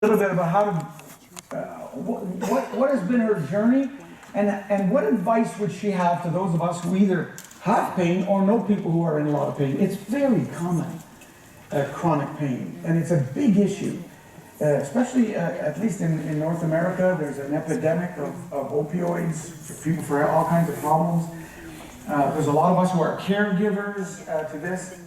little bit about how to, what has been her journey, and what advice would she have to those of us who either have pain or know people who are in a lot of pain. It's very common, chronic pain, and it's a big issue, especially at least in North America. There's an epidemic of opioids for people for all kinds of problems. There's a lot of us who are caregivers to this,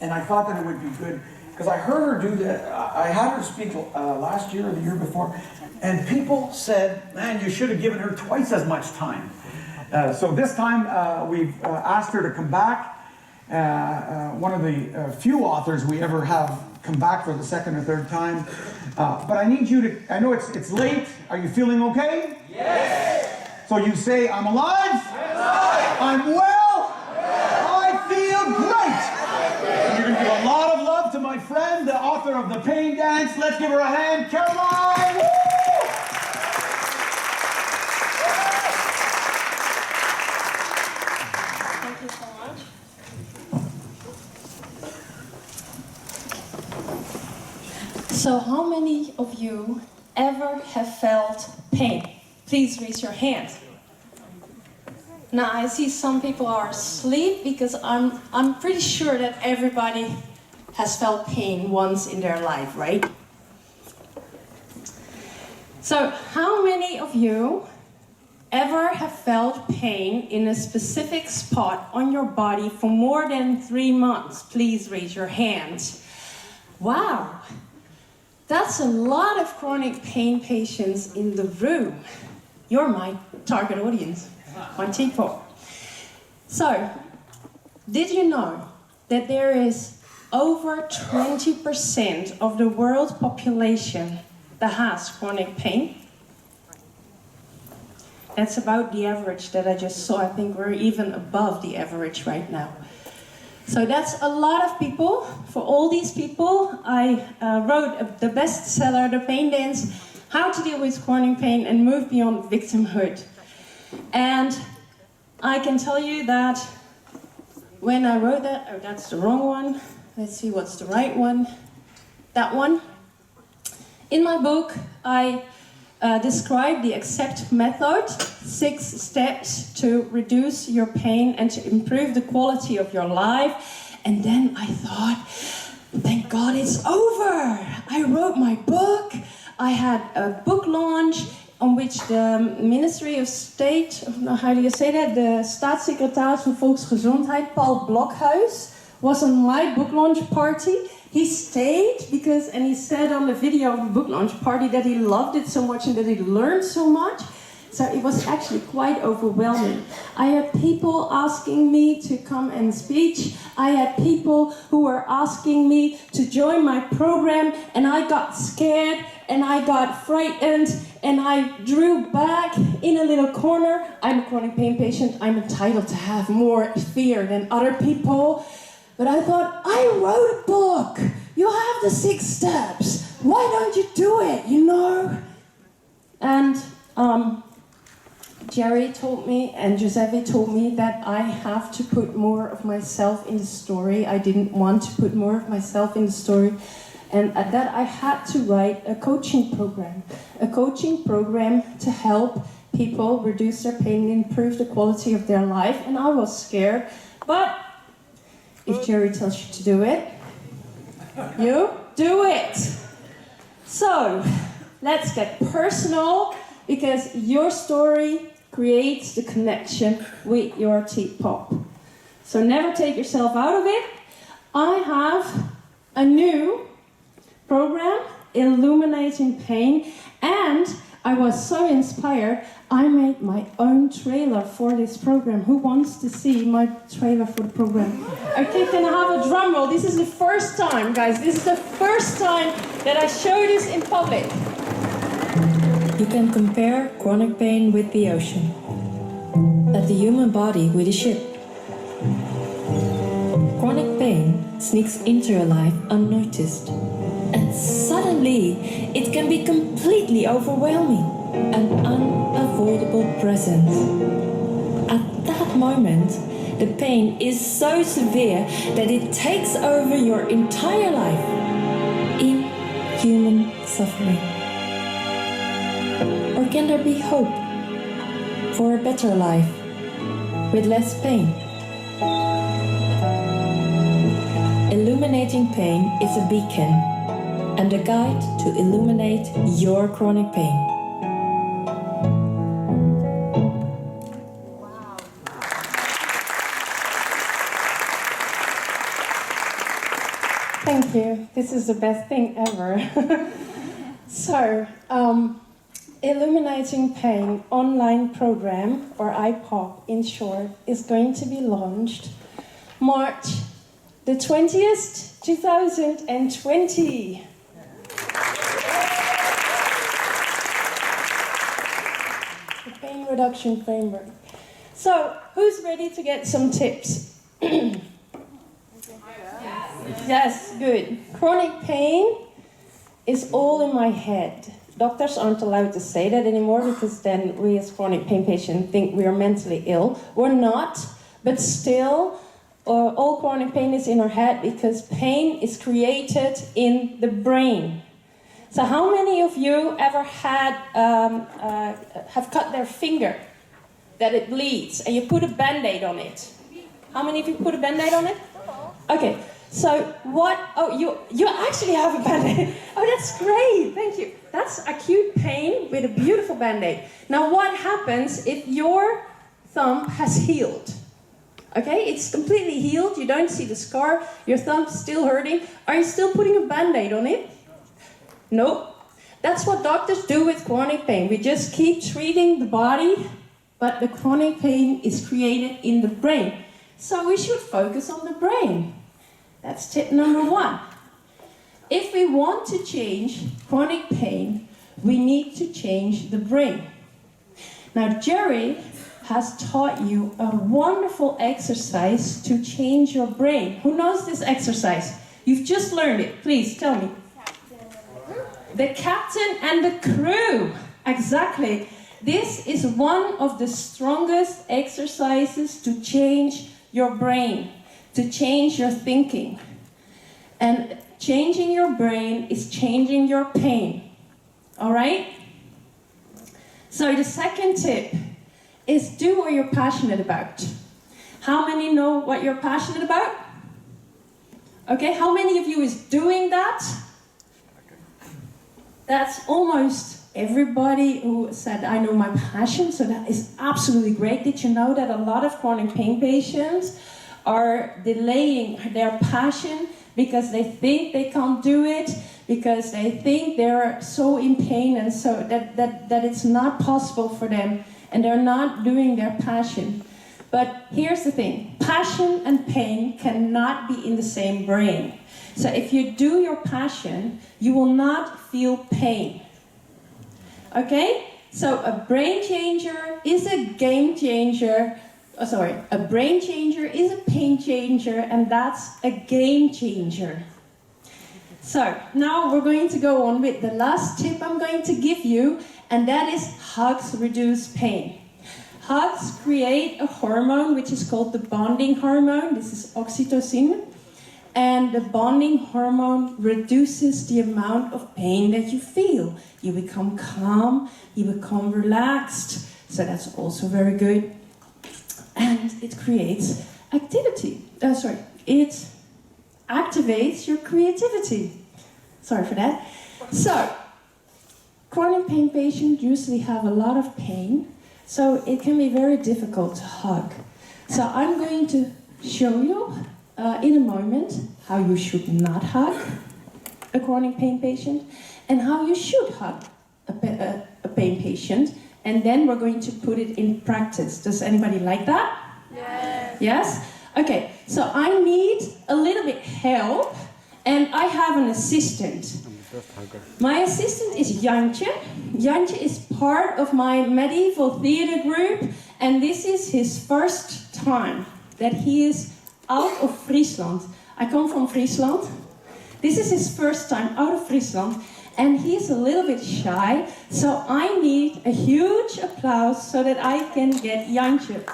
and I thought that it would be good, because I heard her do that. I had her speak last year or the year before, and people said, man, you should have given her twice as much time. So this time we've asked her to come back. One of the few authors we ever have come back for the second or third time. But I need you to, I know it's late. Are you feeling okay? Yes! So you say, I'm alive. Yes. I'm well. I feel great. And you're going to give a lot of love to my friend, the author of The Pain Dance. Let's give her a hand, Caroline. Woo! Thank you so much. So how many of you ever have felt pain? Please raise your hand. Now I see some people are asleep because I'm pretty sure that everybody has felt pain once in their life, right? So how many of you ever have felt pain in a specific spot on your body for more than 3 months? Please raise your hand. Wow, that's a lot of chronic pain patients in the room. You're my target audience, my people. So, did you know that there is over 20% of the world population that has chronic pain? That's about the average that I just saw. I think we're even above the average right now. So that's a lot of people. For all these people, I wrote the bestseller, The Pain Dance, How to Deal with Chronic Pain and Move Beyond Victimhood. And I can tell you that when I wrote that, oh, that's the wrong one. Let's see what's the right one. That one. In my book, I describe the exact method, 6 steps to reduce your pain and to improve the quality of your life. And then I thought, thank God it's over. I wrote my book. I had a book launch on which the Ministry of State, how do you say that? The Staatssecretaris van Volksgezondheid, Paul Blokhuis, was on my book launch party. He stayed because, and he said on the video of the book launch party that he loved it so much and that he learned so much. So it was actually quite overwhelming. I had people asking me to come and speak. I had people who were asking me to join my program, and I got scared and I got frightened and I drew back in a little corner. I'm a chronic pain patient. I'm entitled to have more fear than other people. But I thought, I wrote a book. You have the 6 steps. Why don't you do it, you know? And Gerry told me and Giuseppe told me that I have to put more of myself in the story. I didn't want to put more of myself in the story. And that I had to write a coaching program. A coaching program to help people reduce their pain and improve the quality of their life. And I was scared. But if Gerry tells you to do it, you do it. So, let's get personal, because your story creates the connection with your IPOP. So never take yourself out of it. I have a new program, Illuminating Pain, and I was so inspired, I made my own trailer for this program. Who wants to see my trailer for the program? Okay, can I have a drum roll? This is the first time, guys. This is the first time that I show this in public. You can compare chronic pain with the ocean, and the human body with a ship. Chronic pain sneaks into your life unnoticed, and suddenly it can be completely overwhelming, an unavoidable presence. At that moment, the pain is so severe that it takes over your entire life. In human suffering? Or can there be hope for a better life with less pain? Illuminating Pain is a beacon and a guide to illuminate your chronic pain. Thank you. This is the best thing ever. So, Illuminating Pain Online Program, or IPOP in short, is going to be launched March the 20th, 2020. The Pain Reduction Framework. So, who's ready to get some tips? Yes, good. Chronic pain is all in my head. Doctors aren't allowed to say that anymore because then we as chronic pain patients think we are mentally ill. We're not, but still, all chronic pain is in our head because pain is created in the brain. So how many of you ever had, have cut their finger that it bleeds and you put a Band-Aid on it? How many of you put a Band-Aid on it? Okay. So what, oh, you actually have a Band-Aid. Oh, that's great, thank you. That's acute pain with a beautiful Band-Aid. Now what happens if your thumb has healed? Okay, it's completely healed, you don't see the scar, your thumb's still hurting. Are you still putting a Band-Aid on it? Nope. That's what doctors do with chronic pain. We just keep treating the body, but the chronic pain is created in the brain. So we should focus on the brain. That's tip number one. If we want to change chronic pain, we need to change the brain. Now, Gerry has taught you a wonderful exercise to change your brain. Who knows this exercise? You've just learned it. Please, tell me. The captain and the crew. Exactly. This is one of the strongest exercises to change your brain, to change your thinking. And changing your brain is changing your pain. All right? So the second tip is do what you're passionate about. How many know what you're passionate about? Okay, how many of you is doing that? That's almost everybody who said, I know my passion, so that is absolutely great. Did you know that a lot of chronic pain patients are delaying their passion because they think they can't do it, because they think they're so in pain and so that it's not possible for them and they're not doing their passion. But here's the thing, passion and pain cannot be in the same brain. So if you do your passion, you will not feel pain. Okay? So a brain changer is a game changer. A brain changer is a pain changer, and that's a game changer. So now we're going to go on with the last tip I'm going to give you, and that is hugs reduce pain. Hugs create a hormone which is called the bonding hormone. This is oxytocin. And the bonding hormone reduces the amount of pain that you feel. You become calm, you become relaxed. So that's also very good. And it creates activity. It activates your creativity. Sorry for that. So, chronic pain patients usually have a lot of pain, so it can be very difficult to hug. So I'm going to show you in a moment how you should not hug a chronic pain patient and how you should hug a pain patient. And then we're going to put it in practice. Does anybody like that? Yes. Yes? Okay, so I need a little bit help, and I have an assistant. My assistant is Jantje. Jantje is part of my medieval theater group, and this is his first time that he is out of Friesland. I come from Friesland. This is his first time out of Friesland. And he's a little bit shy, so I need a huge applause so that I can get Jantje.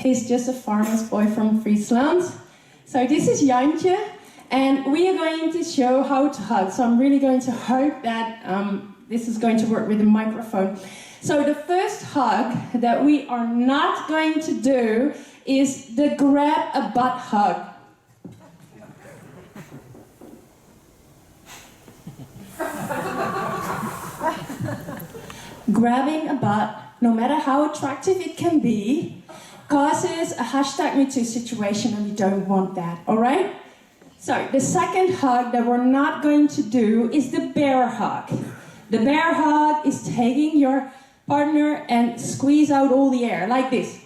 He's just a farmer's boy from Friesland. So this is Jantje, and we are going to show how to hug. So I'm really going to hope that this is going to work with the microphone. So the first hug that we are not going to do is the grab a butt hug. Grabbing a butt, no matter how attractive it can be, causes a #MeToo situation, and we don't want that, all right? So the second hug that we're not going to do is the bear hug. The bear hug is taking your partner and squeeze out all the air, like this.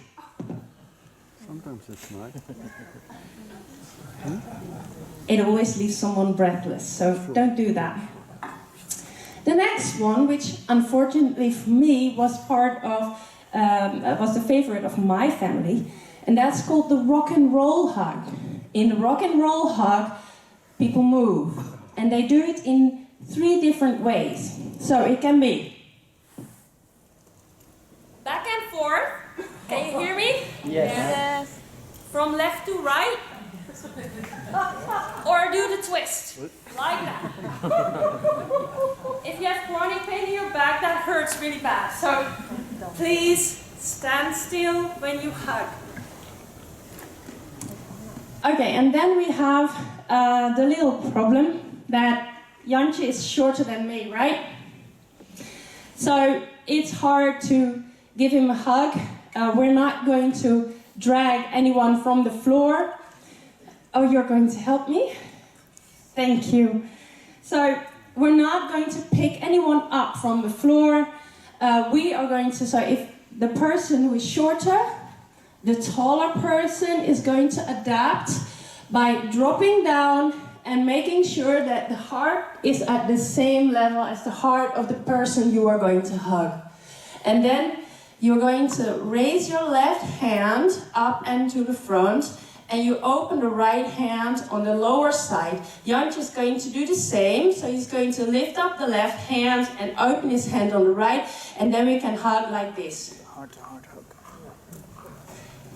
Sometimes it's nice. It always leaves someone breathless, so don't do that. The next one, which unfortunately for me was was the favorite of my family, and that's called the rock and roll hug. In the rock and roll hug, people move, and they do it in 3 different ways. So it can be back and forth. Can you hear me? Yes. From left to right. Or do the twist, like that. If you have chronic pain in your back, that hurts really bad. So please stand still when you hug. Okay, and then we have the little problem that Jantje is shorter than me, right? So it's hard to give him a hug. We're not going to drag anyone from the floor. Oh, you're going to help me? Thank you. So we're not going to pick anyone up from the floor. We are going to, so if the person who is shorter, the taller person is going to adapt by dropping down and making sure that the heart is at the same level as the heart of the person you are going to hug. And then you're going to raise your left hand up and to the front, and you open the right hand on the lower side. Jantje is going to do the same, so he's going to lift up the left hand and open his hand on the right, and then we can hug like this. Heart to heart hug.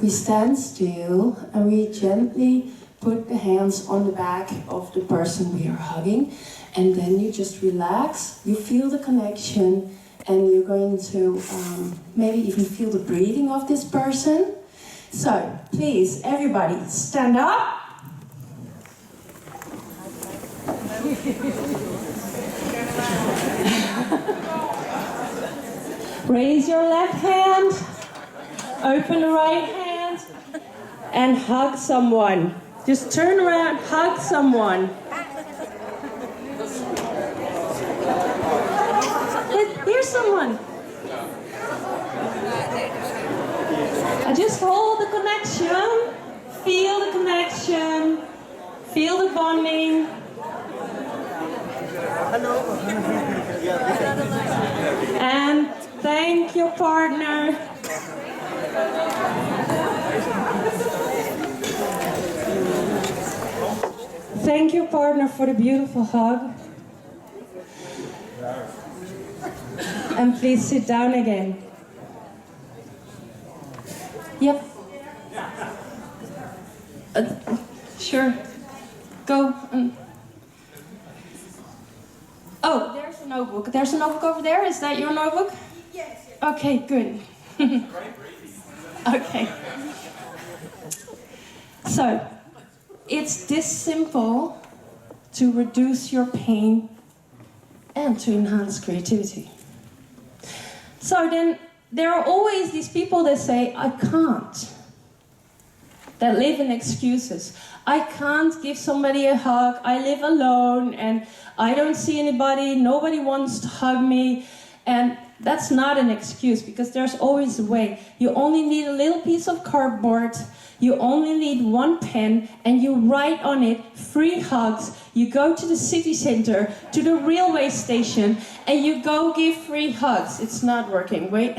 We stand still and we gently put the hands on the back of the person we are hugging, and then you just relax, you feel the connection, and you're going to maybe even feel the breathing of this person. So, please, everybody, stand up. Raise your left hand, open the right hand, and hug someone. Just turn around, hug someone. Here's someone. Just hold the connection, feel the connection, feel the bonding. And thank your partner. Thank your partner for the beautiful hug. And please sit down again. Yep. Sure. Go. Oh, there's a notebook. There's a notebook over there. Is that your notebook? Yes. Okay, good. Okay. So, it's this simple to reduce your pain and to enhance creativity. So then, there are always these people that say, I can't. That live in excuses. I can't give somebody a hug. I live alone and I don't see anybody. Nobody wants to hug me. And that's not an excuse, because there's always a way. You only need a little piece of cardboard. You only need one pen, and you write on it free hugs. You go to the city center, to the railway station, and you go give free hugs. It's not working. Wait.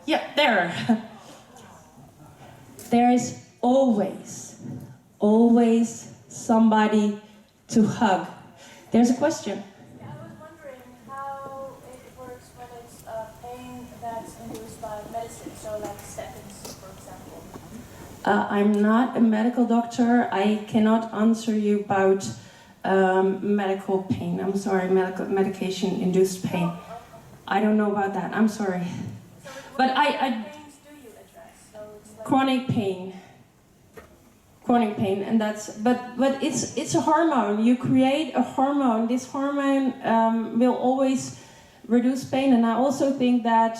Yeah, there. There is always somebody to hug. There's a question. I was wondering how it works when it's pain that's induced by medicine, so like statins, for example. I'm not a medical doctor. I cannot answer you about medical pain. I'm sorry, medication-induced pain. I don't know about that. I'm sorry. So But what pains do you address? So it's like chronic pain, and that's but it's a hormone. You create a hormone. This hormone will always reduce pain, and I also think that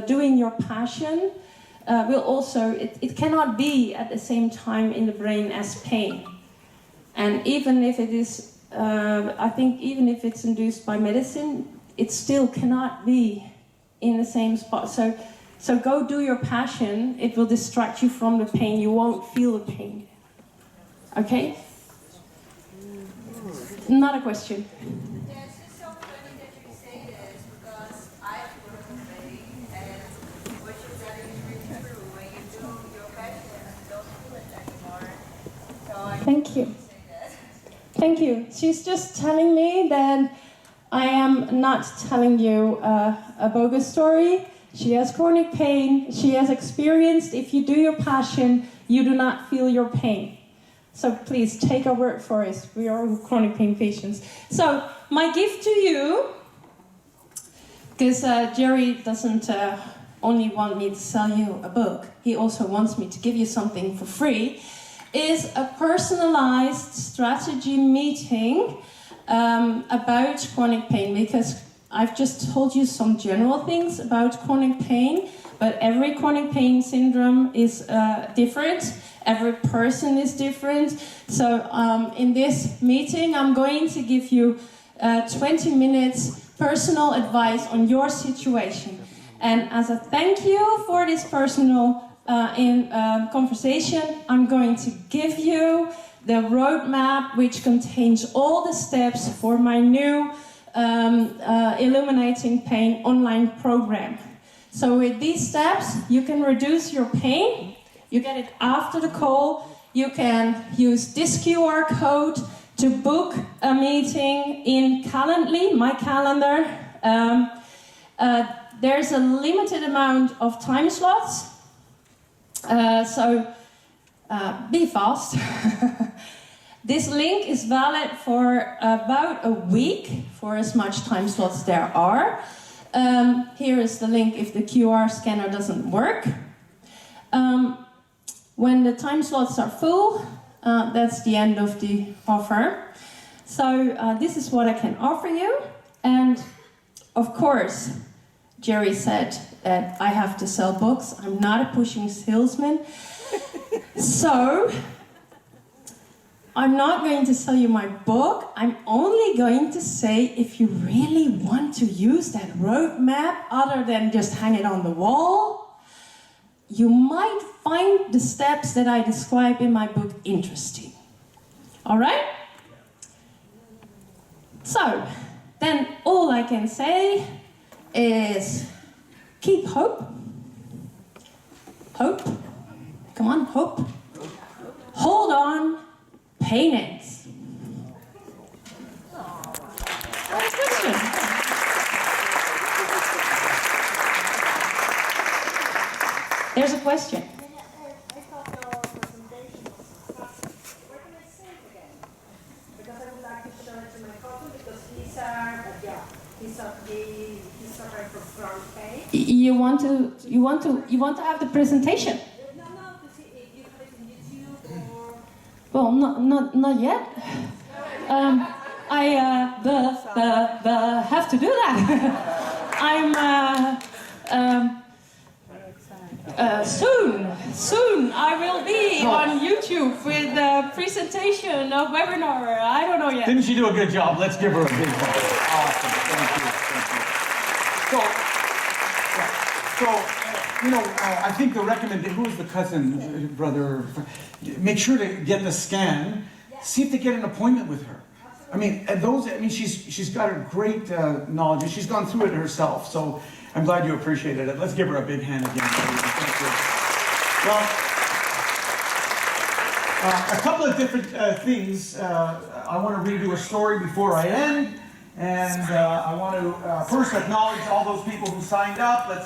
doing your passion will also it cannot be at the same time in the brain as pain. And even if it is, I think even if it's induced by medicine, it still cannot be in the same spot. So go do your passion. It will distract you from the pain. You won't feel the pain. Okay? Not a question. Yeah, it's just so funny that you say this because I've worked with pain and what you said is really true. When you do your passion, you don't feel it anymore. So I Thank you. say that. Thank you. She's just telling me that I am not telling you a bogus story. She has chronic pain. She has experienced if you do your passion, you do not feel your pain. So please take our word for it. We are chronic pain patients. So my gift to you, because Gerry doesn't only want me to sell you a book, he also wants me to give you something for free, is a personalized strategy meeting about chronic pain, because I've just told you some general things about chronic pain, but every chronic pain syndrome is different. Every person is different. So in this meeting, I'm going to give you 20 minutes personal advice on your situation. And as a thank you for this personal conversation, I'm going to give you the roadmap which contains all the steps for my new Illuminating Pain Online Program. So with these steps, you can reduce your pain. You get it after the call. You can use this QR code to book a meeting in Calendly, my calendar. There's a limited amount of time slots. So be fast. This link is valid for about a week, for as much time slots there are. Here is the link if the QR scanner doesn't work. When the time slots are full, that's the end of the offer. So this is what I can offer you. And of course, Gerry said that I have to sell books. I'm not a pushing salesman. So I'm not going to sell you my book. I'm only going to say if you really want to use that roadmap other than just hang it on the wall, you might find the steps that I describe in my book interesting. All right? So, then all I can say is keep hope. Hope. Come on, hope. Hold on. Pain ends. Question. There's a question. I thought your presentation was fantastic. Where can I say it again? Because I would like to show it to my cousin because he's suffering from chronic pain. You want to have the presentation? No, to see if you have it in YouTube or. Well, not yet. I have to do that. Soon I will be on YouTube with a presentation, a webinar. I don't know yet. Didn't she do a good job? Let's give her a big one. Awesome. Thank you. I think the recommendation, who is the cousin, brother? Make sure to get the scan. See if they get an appointment with her. I mean, she's got a great knowledge, and she's gone through it herself. So I'm glad you appreciated it. Let's give her a big hand again. Thank you. Well, a couple of different things. I want to read you a story before I end, and I want to first acknowledge all those people who signed up. Let's